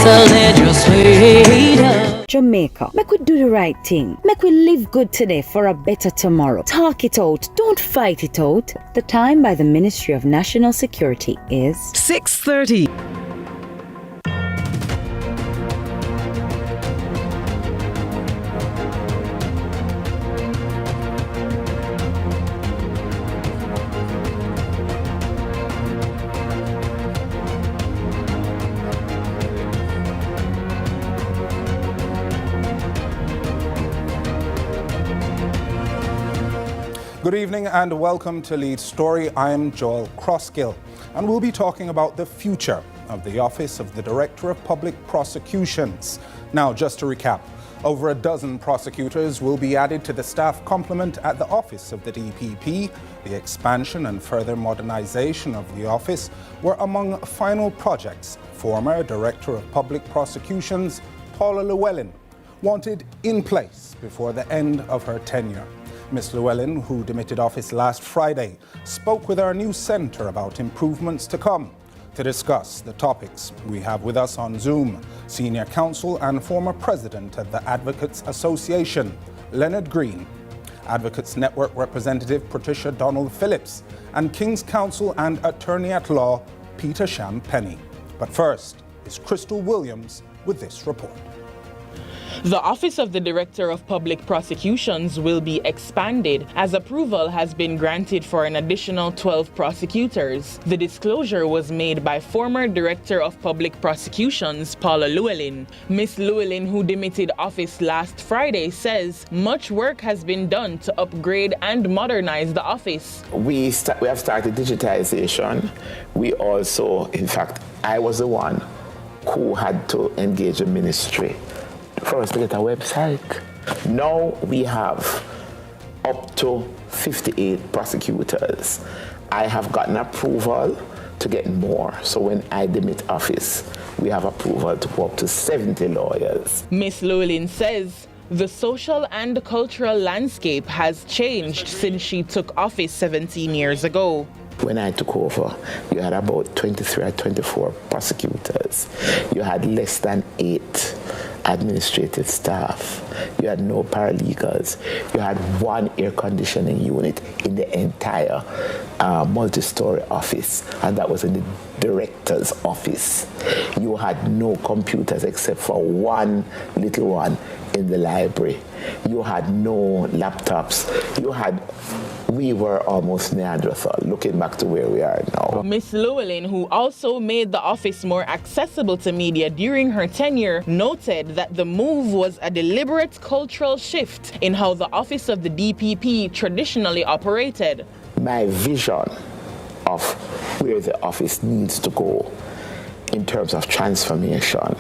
legislator. Jamaica, make we do the right thing. Make we live good today for a better tomorrow. Talk it out, don't fight it out. The time by the Ministry of National Security is 6:30. Good evening and welcome to Lead Story. I'm Joel Crossgill and we'll be talking about the future of the Office of the Director of Public Prosecutions. Now, just to recap, over a dozen prosecutors will be added to the staff complement at the Office of the DPP. The expansion and further modernization of the office were among final projects former Director of Public Prosecutions, Paula Llewellyn, wanted in place before the end of her tenure. Ms. Llewellyn, who demitted office last Friday, spoke with our news centre about improvements to come. To discuss the topics, we have with us on Zoom Senior Counsel and former President of the Advocates Association, Leonard Green, Advocates Network Representative Patricia Donald-Phillips, and King's Counsel and Attorney at Law, Peter Sham-Penny. But first is Crystal Williams with this report. The Office of the Director of Public Prosecutions will be expanded as approval has been granted for an additional 12 prosecutors. The disclosure was made by former Director of Public Prosecutions, Paula Llewellyn. Ms. Llewellyn, who demitted office last Friday, says much work has been done to upgrade and modernize the office. We have started digitization. We also, in fact, I was the one who had to engage the ministry for us to get a website. Now we have up to 58 prosecutors. I have gotten approval to get more. So when I demit office, we have approval to go up to 70 lawyers. Ms. Llewellyn says the social and cultural landscape has changed since she took office 17 years ago. When I took over, you had about 23 or 24 prosecutors. You had less than 8 administrative staff. You had no paralegals. You had one air conditioning unit in the entire multi-story office, and that was in the director's office. You had no computers except for one little one in the library. You had no laptops. We were almost Neanderthal, looking back to where we are now. Ms. Llewellyn, who also made the office more accessible to media during her tenure, noted that the move was a deliberate cultural shift in how the Office of the DPP traditionally operated. My vision of where the office needs to go in terms of transformation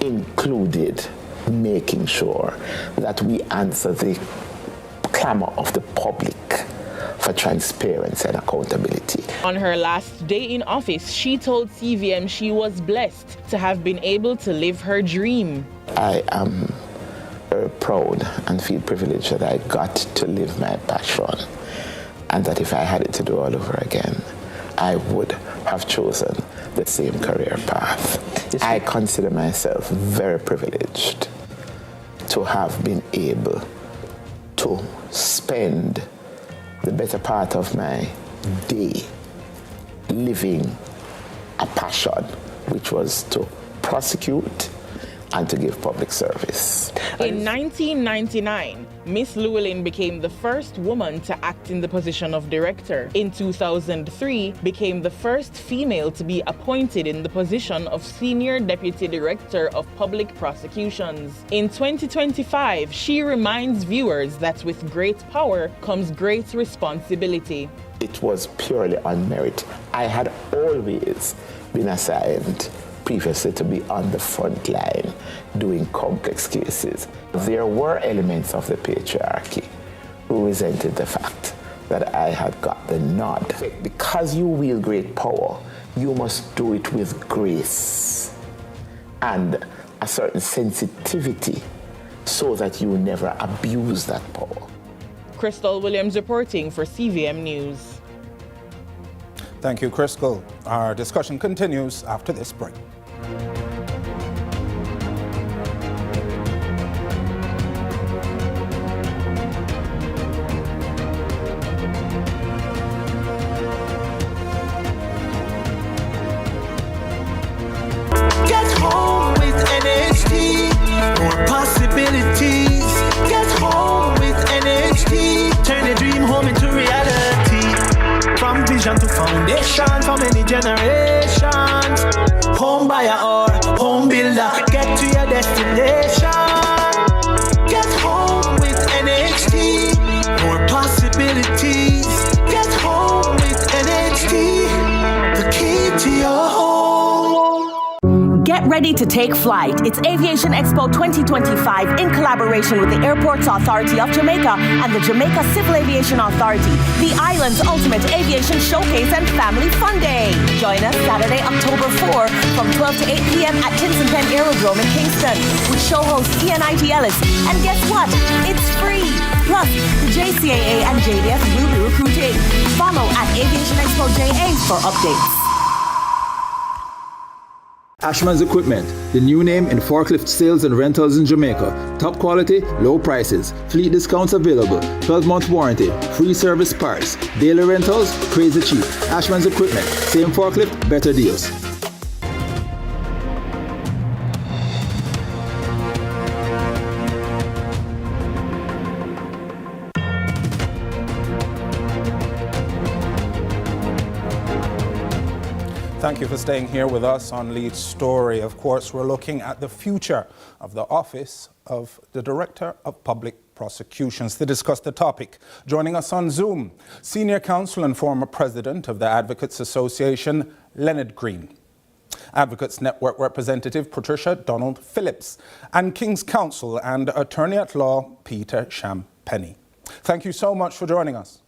included making sure that we answer the clamor of the public for transparency and accountability. On her last day in office, she told CVM she was blessed to have been able to live her dream. I am very proud and feel privileged that I got to live my passion, and that if I had it to do all over again, I would have chosen the same career path. I consider myself very privileged to have been able to spend the better part of my day living a passion, which was to prosecute and to give public service. In 1999, Ms. Llewellyn became the first woman to act in the position of director. In 2003, became the first female to be appointed in the position of Senior Deputy Director of Public Prosecutions. In 2025, she reminds viewers that with great power comes great responsibility. It was purely on merit. I had always been assigned previously to be on the front line doing complex cases. There were elements of the patriarchy who resented the fact that I had got the nod. Because you wield great power, you must do it with grace and a certain sensitivity so that you never abuse that power. Crystal Williams reporting for CVM News. Thank you, Crystal. Our discussion continues after this break. vision to foundation for many generations. Home buyer or home builder, get to your destination. Get home with NHT, more possibilities. Get home with NHT, the key to your home. Get ready to take flight. It's Aviation Expo 2025 in collaboration with the Airports Authority of Jamaica and the Jamaica Civil Aviation Authority, the island's ultimate aviation showcase and family fun day. Join us Saturday, October 4 from 12 to 8 p.m. at Tinson Penn Aerodrome in Kingston with show host Ian I.T. Ellis. And guess what? It's free. Plus, the JCAA and JDF will be recruiting. Follow at Aviation Expo JA for updates. Ashman's Equipment, the new name in forklift sales and rentals in Jamaica. Top quality, low prices, fleet discounts available, 12-month warranty, free service parts, daily rentals, crazy cheap. Ashman's Equipment, same forklift, better deals. Thank you for staying here with us on Lead Story. Of course, we're looking at the future of the Office of the Director of Public Prosecutions. To discuss the topic, joining us on Zoom, Senior Counsel and former President of the Advocates Association, Leonard Green. Advocates Network Representative Patricia Donald Phillips, and King's Counsel and Attorney at Law Peter Champagny. Thank you so much for joining us.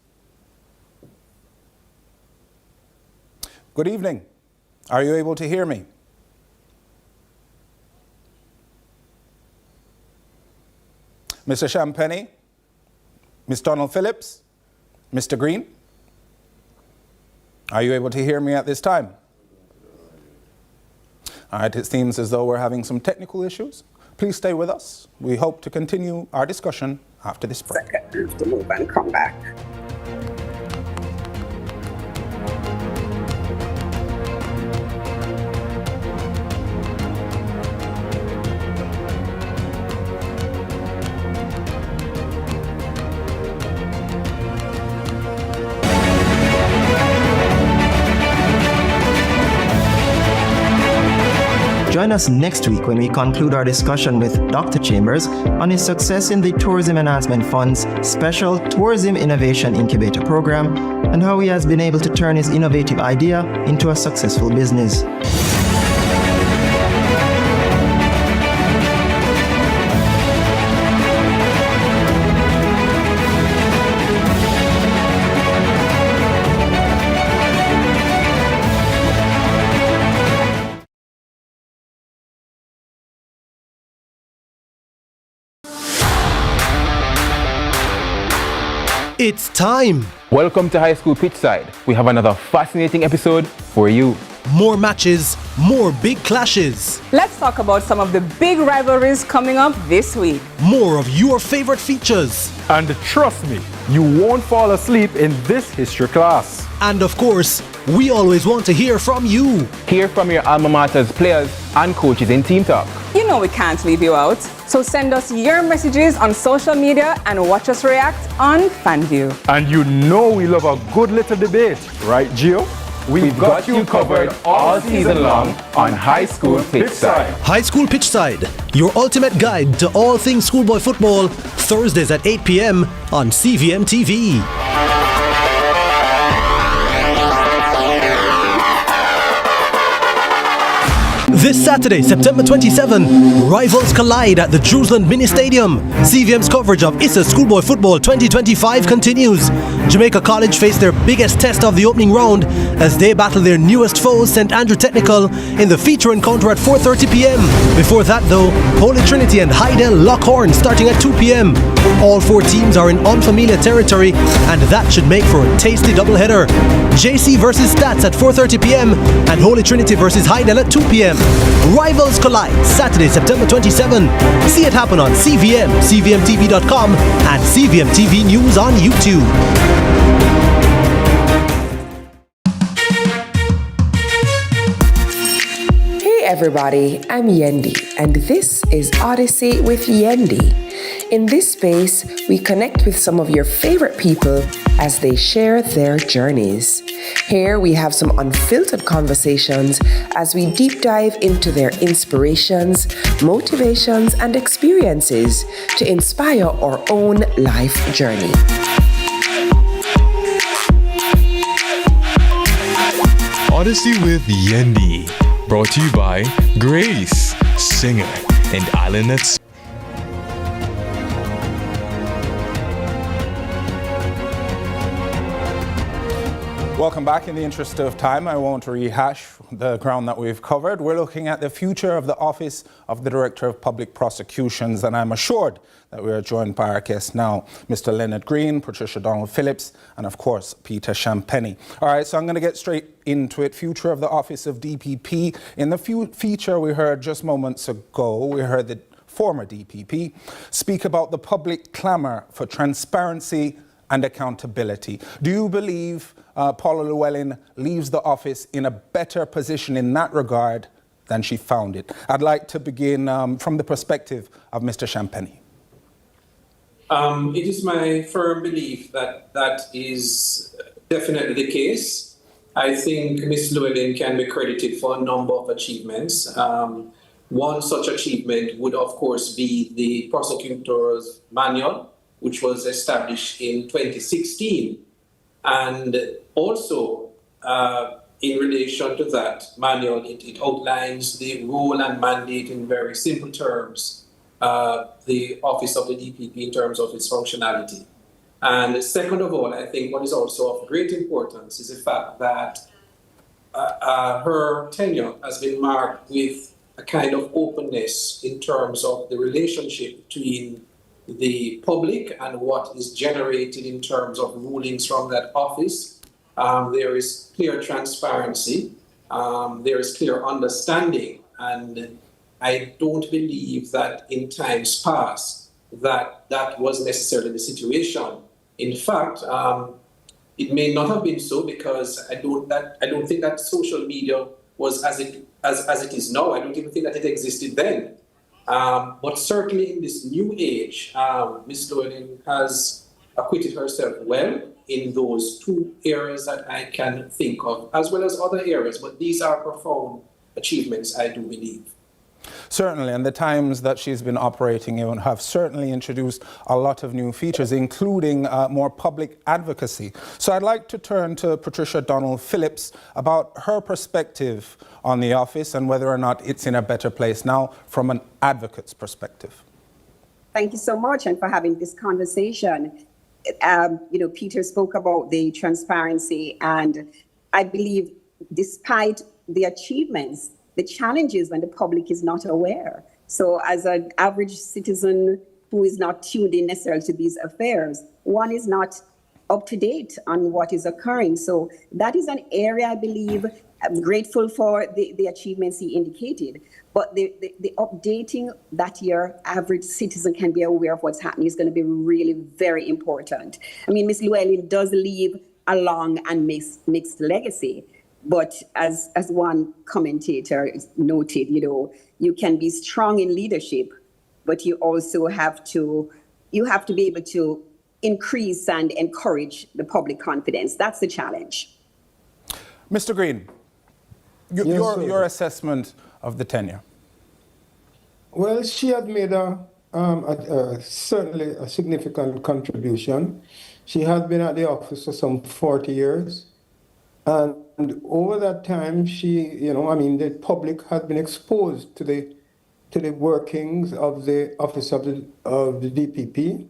Good evening. Are you able to hear me? Mr. Champagny, Ms. Donald Phillips, Mr. Green, are you able to hear me at this time? All right, it seems as though we're having some technical issues. Please stay with us. We hope to continue our discussion after this break. Seconds to move and come back. Join us next week when we conclude our discussion with Dr. Chambers on his success in the Tourism Enhancement Fund's Special Tourism Innovation Incubator Program and how he has been able to turn his innovative idea into a successful business. It's time! Welcome to High School Pitchside. We have another fascinating episode for you. More matches, more big clashes. Let's talk about some of the big rivalries coming up this week. More of your favorite features. And trust me, you won't fall asleep in this history class. And of course, we always want to hear from you. Hear from your alma mater's players and coaches in Team Talk. You know we can't leave you out. So send us your messages on social media and watch us react on FanView. And you know we love a good little debate, right, Gio? We've got you covered all season long on High School Pitchside. High School Pitchside, your ultimate guide to all things schoolboy football, Thursdays at 8 p.m. on CVM TV. This Saturday, September 27, rivals collide at the Jerusalem Mini Stadium. CVM's coverage of ISSA Schoolboy Football 2025 continues. Jamaica College face their biggest test of the opening round as they battle their newest foes, St. Andrew Technical, in the feature encounter at 4:30 p.m. Before that though, Holy Trinity and Hydel lock horns starting at 2 p.m. All four teams are in unfamiliar territory and that should make for a tasty doubleheader. JC versus Stats at 4:30 p.m. and Holy Trinity versus Hydel at 2 p.m. Rivals collide Saturday, September 27. See it happen on CVM, CVMTV.com and CVM TV News on YouTube. Hey everybody, I'm Yendi and this is Odyssey with Yendi. In this space, we connect with some of your favorite people as they share their journeys. Here we have some unfiltered conversations as we deep dive into their inspirations, motivations, and experiences to inspire our own life journey. Odyssey with Yendi, brought to you by Grace, Singer, and Islandets. Welcome back. In the interest of time, I won't rehash the ground that we've covered. We're looking at the future of the Office of the Director of Public Prosecutions, and I'm assured that we are joined by our guests now, Mr. Leonard Green, Patricia Donald-Phillips, and of course, Peter Champagny. All right, so I'm going to get straight into it. Future of the Office of DPP. In the feature we heard just moments ago, we heard the former DPP speak about the public clamour for transparency and accountability. Do you believe Paula Llewellyn leaves the office in a better position in that regard than she found it? I'd like to begin from the perspective of Mr. Champagny. It is my firm belief that that is definitely the case. I think Ms. Llewellyn can be credited for a number of achievements. One such achievement would, of course, be the prosecutor's manual, which was established in 2016. And also, in relation to that manual, it outlines the role and mandate in very simple terms, the office of the DPP in terms of its functionality. And second of all, I think what is also of great importance is the fact that her tenure has been marked with a kind of openness in terms of the relationship between the public and what is generated in terms of rulings from that office. There is clear transparency, there is clear understanding, and I don't believe that in times past that was necessarily the situation. In fact, it may not have been so because I don't think that social media was as it is now. I don't even think that it existed then. But certainly in this new age, Ms. Llewellyn has acquitted herself well in those two areas that I can think of, as well as other areas. But these are profound achievements, I do believe. Certainly, and the times that she's been operating in have certainly introduced a lot of new features, including more public advocacy. So I'd like to turn to Patricia Donald-Phillips about her perspective on the office and whether or not it's in a better place now from an advocate's perspective. Thank you so much and for having this conversation. Peter spoke about the transparency, and I believe despite the achievements, the challenge is when the public is not aware. So as an average citizen who is not tuned in necessarily to these affairs, one is not up to date on what is occurring. So that is an area, I believe, I'm grateful for the achievements he indicated, but the updating that your average citizen can be aware of what's happening is going to be really very important. I mean, Ms. Llewellyn does leave a long and mixed legacy. But as one commentator noted, you can be strong in leadership, but you also have to be able to increase and encourage the public confidence. That's the challenge. Mr. Green, your assessment of the tenure. Well, she had made certainly a significant contribution. She had been at the office for some 40 years. And over that time, the public had been exposed to the workings of the office of the DPP.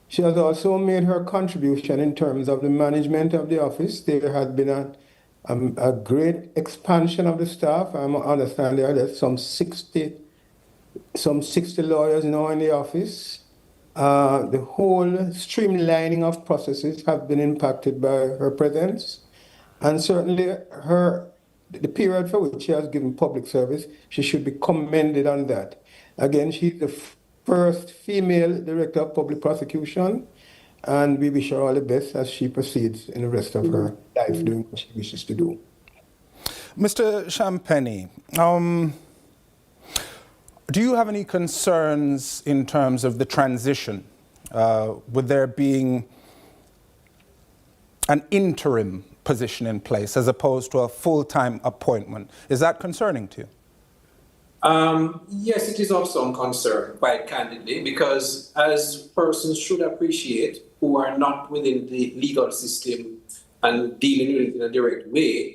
She has also made her contribution in terms of the management of the office. There had been a great expansion of the staff. I understand there's some 60 lawyers now in the office. The whole streamlining of processes have been impacted by her presence. And certainly the period for which she has given public service, she should be commended on that. Again, she's the first female director of public prosecution, and we wish her all the best as she proceeds in the rest of her life doing what she wishes to do. Mr. Champagny, Do you have any concerns in terms of the transition, with there being an interim position in place as opposed to a full-time appointment? Is that concerning to you? Yes, it is of some concern, quite candidly, because as persons should appreciate who are not within the legal system and dealing with it in a direct way,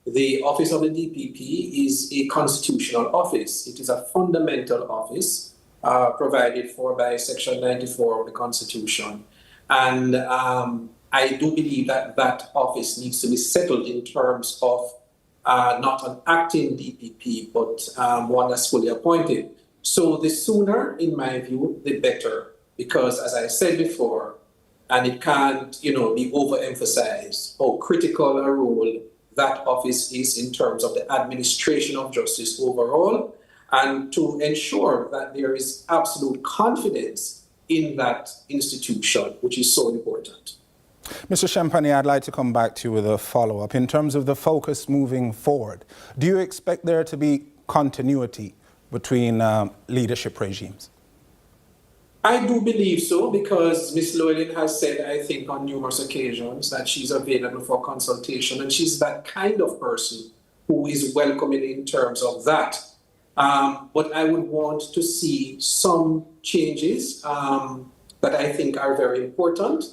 the office of the DPP is a constitutional office. It is a fundamental office provided for by Section 94 of the Constitution. And I do believe that that office needs to be settled in terms of not an acting DPP, but one that's fully appointed. So the sooner, in my view, the better, because as I said before, and it can't, be overemphasized how critical a role that office is in terms of the administration of justice overall, and to ensure that there is absolute confidence in that institution, which is so important. Mr. Champagne, I'd like to come back to you with a follow-up. In terms of the focus moving forward, do you expect there to be continuity between leadership regimes? I do believe so, because Ms. Llewellyn has said, I think, on numerous occasions that she's available for consultation, and she's that kind of person who is welcoming in terms of that. But I would want to see some changes that I think are very important.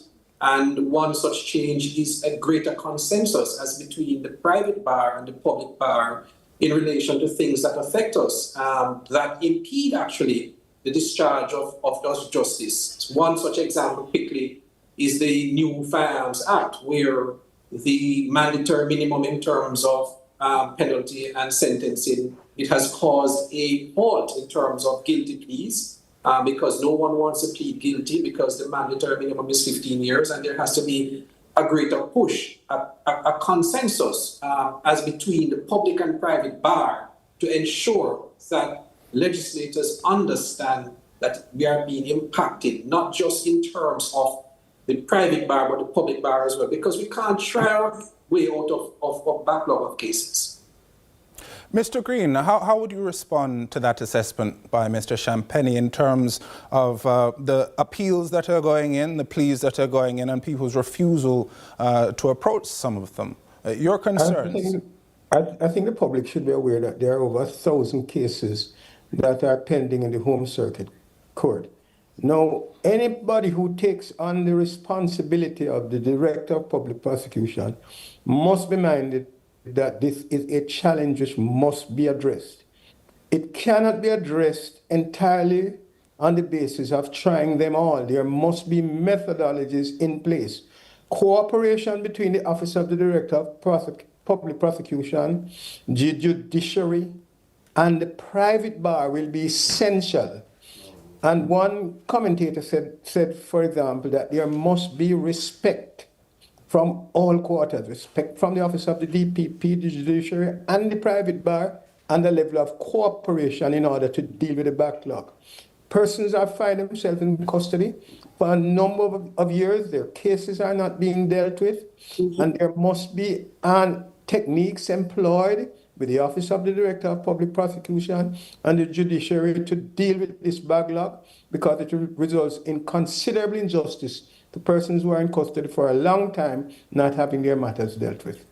And one such change is a greater consensus as between the private bar and the public bar in relation to things that affect us, that impede actually the discharge of justice. One such example quickly is the new Firearms Act, where the mandatory minimum in terms of penalty and sentencing, it has caused a halt in terms of guilty pleas. Because no one wants to plead guilty because the mandatory minimum is 15 years, and there has to be a greater push, a consensus as between the public and private bar to ensure that legislators understand that we are being impacted, not just in terms of the private bar, but the public bar as well, because we can't try our way out of backlog of cases. Mr. Green, how would you respond to that assessment by Mr. Champagne in terms of the appeals that are going in, the pleas that are going in, and people's refusal to approach some of them? Your concerns? I think the public should be aware that there are over 1,000 cases that are pending in the Home Circuit Court. Now, anybody who takes on the responsibility of the Director of Public Prosecution must be minded that this is a challenge which must be addressed. It cannot be addressed entirely on the basis of trying them all. There must be methodologies in place. Cooperation between the Office of the Director of Public Prosecution, the judiciary, and the private bar will be essential. And one commentator said, for example, that there must be respect from all quarters, respect from the Office of the DPP, the judiciary, and the private bar, and the level of cooperation in order to deal with the backlog. Persons are finding themselves in custody for a number of years. Their cases are not being dealt with, and there must be techniques employed with the Office of the Director of Public Prosecution and the judiciary to deal with this backlog, because it results in considerable injustice to persons who are in custody for a long time not having their matters dealt with.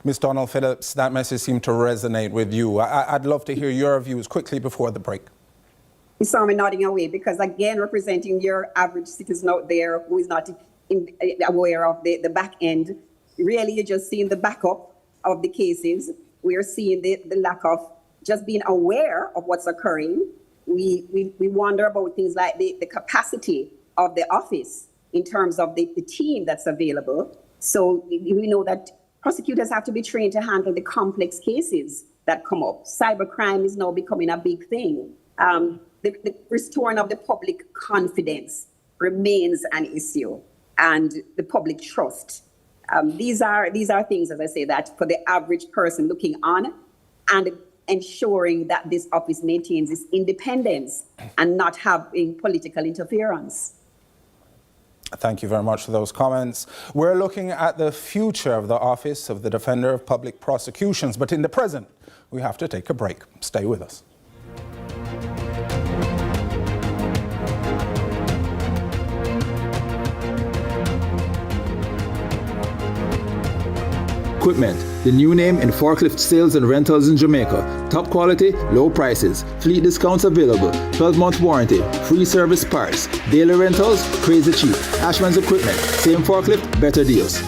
Ms. Donald Phillips, that message seemed to resonate with you. I'd love to hear your views quickly before the break. You saw me nodding away because, again, representing your average citizen out there who is not aware of the back end, really you're just seeing the backup of the cases. We're seeing the lack of just being aware of what's occurring. We wonder about things like the capacity of the office in terms of the team that's available. So we know that prosecutors have to be trained to handle the complex cases that come up. Cybercrime is now becoming a big thing. The restoring of the public confidence remains an issue, and the public trust. These are things, as I say, that for the average person looking on and ensuring that this office maintains its independence and not having political interference. Thank you very much for those comments. We're looking at the future of the Office of the Defender of Public Prosecutions, but in the present, we have to take a break. Stay with us. Equipment, the new name in forklift sales and rentals in Jamaica. Top quality, low prices, fleet discounts available, 12-month warranty, free service parts, daily rentals, crazy cheap. Ashman's Equipment, same forklift, better deals.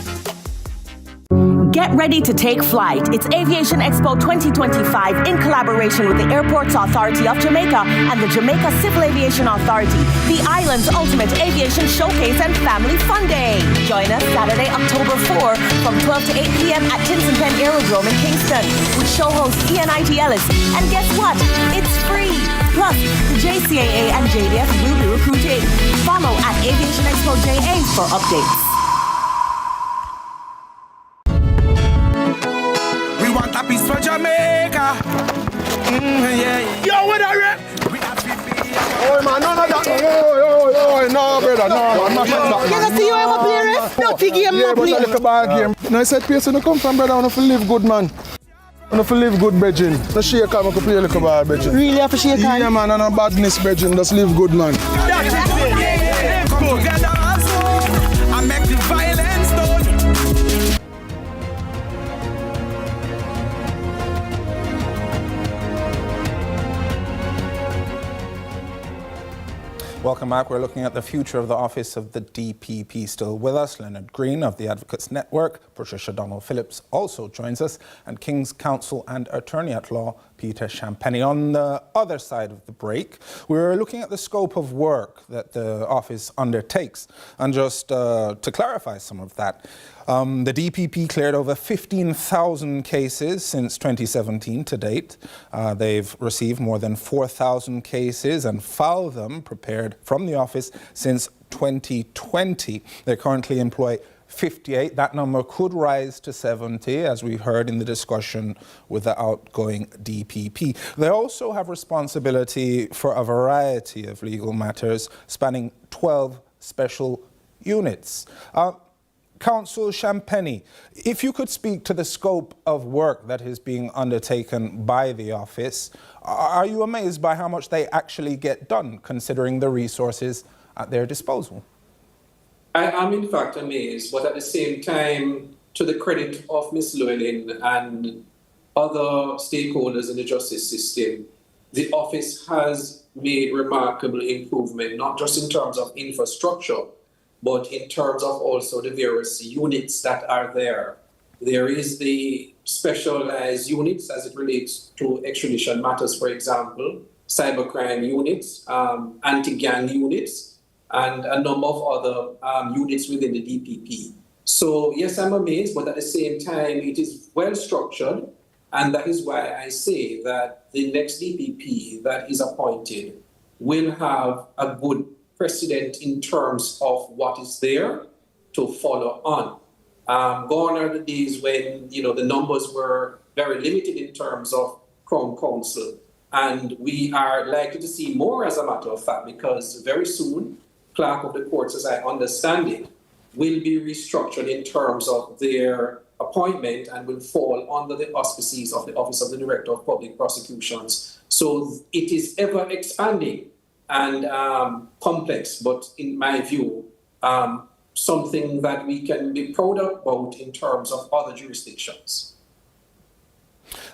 Get ready to take flight. It's Aviation Expo 2025 in collaboration with the Airports Authority of Jamaica and the Jamaica Civil Aviation Authority, the island's ultimate aviation showcase and family fun day. Join us Saturday, October 4 from 12 to 8 p.m. at Tinson Penn Aerodrome in Kingston with show host ENIT Ellis. And guess what? It's free. Plus, the JCAA and JDF will be recruiting. Follow at Aviation Expo JA for updates. A piece for Jamaica. Yeah. Yo, what are you? Oh man, none of that. Oh, no, brother, no. I'm not that. You don't see you ever play ref? No game, yeah, no play. Yeah, but a little ball game. No, I said, place when you come from, brother, I want to live good, man. I want to live good, brethren. No shake on, I can play a little ball, brethren. Really have to shake on? Yeah, man, and no badness, brethren. Just live good, man. That's it. Come together as one and make the violence done. Welcome back. We're looking at the future of the office of the DPP. Still with us, Leonard Green of the Advocates Network, Patricia Donald-Phillips also joins us, and King's Counsel and Attorney at Law, Peter Champagny. On the other side of the break, we're looking at the scope of work that the office undertakes. And just to clarify some of that, the DPP cleared over 15,000 cases since 2017 to date. They've received more than 4,000 cases and filed them prepared from the office since 2020. They currently employ 58. That number could rise to 70, as we heard in the discussion with the outgoing DPP. They also have responsibility for a variety of legal matters spanning 12 special units. Counsel Champagny, if you could speak to the scope of work that is being undertaken by the office, are you amazed by how much they actually get done, considering the resources at their disposal? I am in fact amazed, but at the same time, to the credit of Ms. Llewellyn and other stakeholders in the justice system, the office has made remarkable improvement, not just in terms of infrastructure, but in terms of also the various units that are there. There is the specialized units as it relates to extradition matters, for example, cybercrime units, anti-gang units, and a number of other units within the DPP. So yes, I'm amazed, but at the same time, it is well structured. And that is why I say that the next DPP that is appointed will have a good precedent in terms of what is there to follow on. Gone are the days when the numbers were very limited in terms of Crown Counsel, and we are likely to see more, as a matter of fact, because very soon, Clerk of the Courts, as I understand it, will be restructured in terms of their appointment and will fall under the auspices of the Office of the Director of Public Prosecutions. So it is ever expanding and complex, but in my view, something that we can be proud about in terms of other jurisdictions.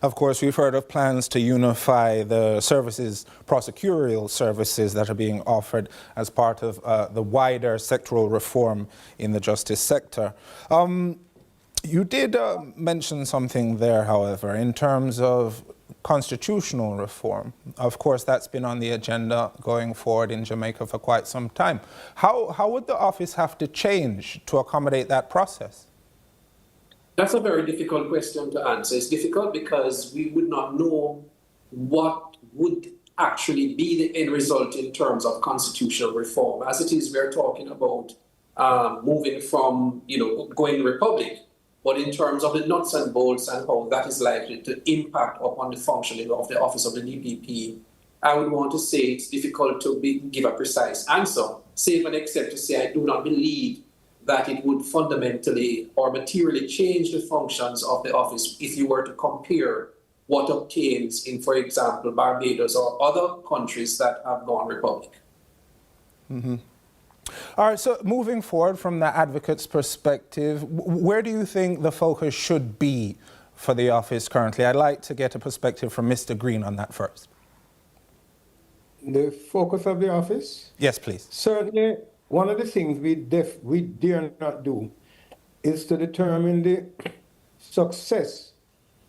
Of course, we've heard of plans to unify the services, prosecutorial services that are being offered as part of the wider sectoral reform in the justice sector. You did mention something there, however, in terms of constitutional reform. Of course, that's been on the agenda going forward in Jamaica for quite some time. How would the office have to change to accommodate that process? That's a very difficult question to answer. It's difficult because we would not know what would actually be the end result in terms of constitutional reform. As it is, we're talking about moving from, going republic. But in terms of the nuts and bolts and how that is likely to impact upon the functioning of the office of the DPP, I would want to say it's difficult to give a precise answer, save and except to say I do not believe that it would fundamentally or materially change the functions of the office if you were to compare what obtains in, for example, Barbados or other countries that have gone republic. Mm-hmm. All right, so moving forward from the advocate's perspective, where do you think the focus should be for the office currently? I'd like to get a perspective from Mr. Green on that first. The focus of the office? Yes, please. Certainly, one of the things we dare not do is to determine the success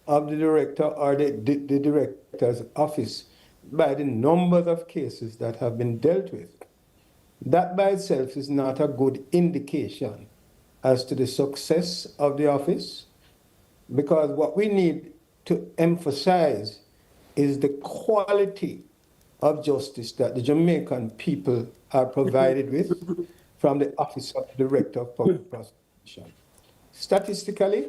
of the director or the director's office by the numbers of cases that have been dealt with. That by itself is not a good indication as to the success of the office, because what we need to emphasize is the quality of justice that the Jamaican people are provided with from the Office of the Director of Public Prosecution. Statistically,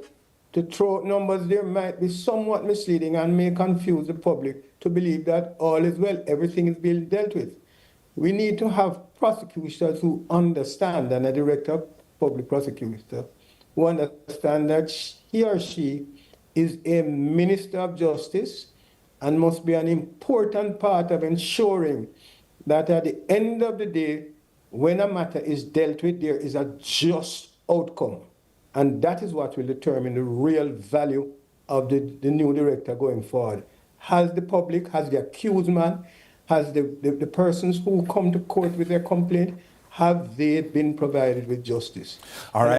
to throw out numbers there might be somewhat misleading and may confuse the public to believe that all is well, everything is being dealt with. We need to have prosecutors who understand, and a Director of Public Prosecutor who understand that he or she is a Minister of Justice and must be an important part of ensuring that at the end of the day, when a matter is dealt with, there is a just outcome. And that is what will determine the real value of the new director going forward. Has the public, has the accused man, has the persons who come to court with their complaint, have they been provided with justice? All right.